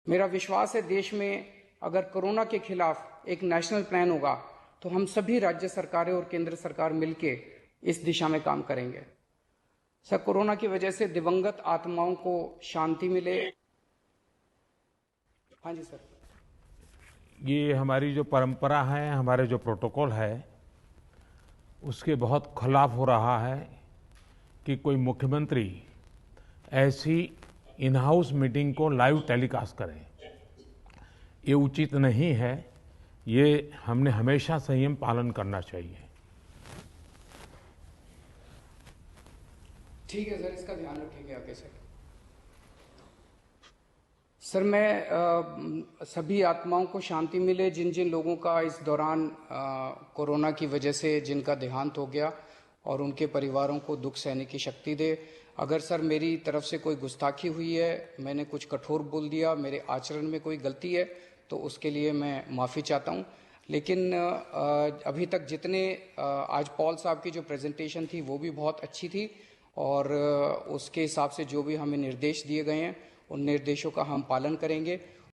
मेरा विश्वास है देश में अगर कोरोना के खिलाफ एक नेशनल प्लान होगा तो हम सभी राज्य सरकारें और केंद्र सरकार मिलके इस दिशा में काम करेंगे। सर, कोरोना की वजह से दिवंगत आत्माओं को शांति मिले। हाँ जी सर। ये हमारी जो परंपरा है, हमारे जो प्रोटोकॉल है, उसके बहुत खिलाफ हो रहा है कि कोई मुख्यमंत्री ऐसी इन हाउस मीटिंग को लाइव टेलीकास्ट करें। ये उचित नहीं है। ये हमने हमेशा संयम पालन करना चाहिए। ठीक है सर, इसका ध्यान रखेंगे आगे से। सर, मैं सभी आत्माओं को शांति मिले जिन जिन लोगों का इस दौरान कोरोना की वजह से जिनका देहांत हो गया, और उनके परिवारों को दुख सहने की शक्ति दे। अगर सर मेरी तरफ से कोई गुस्ताखी हुई है, मैंने कुछ कठोर बोल दिया, मेरे आचरण में कोई गलती है, तो उसके लिए मैं माफ़ी चाहता हूं। लेकिन अभी तक जितने आज पॉल साहब की जो प्रेजेंटेशन थी वो भी बहुत अच्छी थी, और उसके हिसाब से जो भी हमें निर्देश दिए गए हैं उन निर्देशों का हम पालन करेंगे।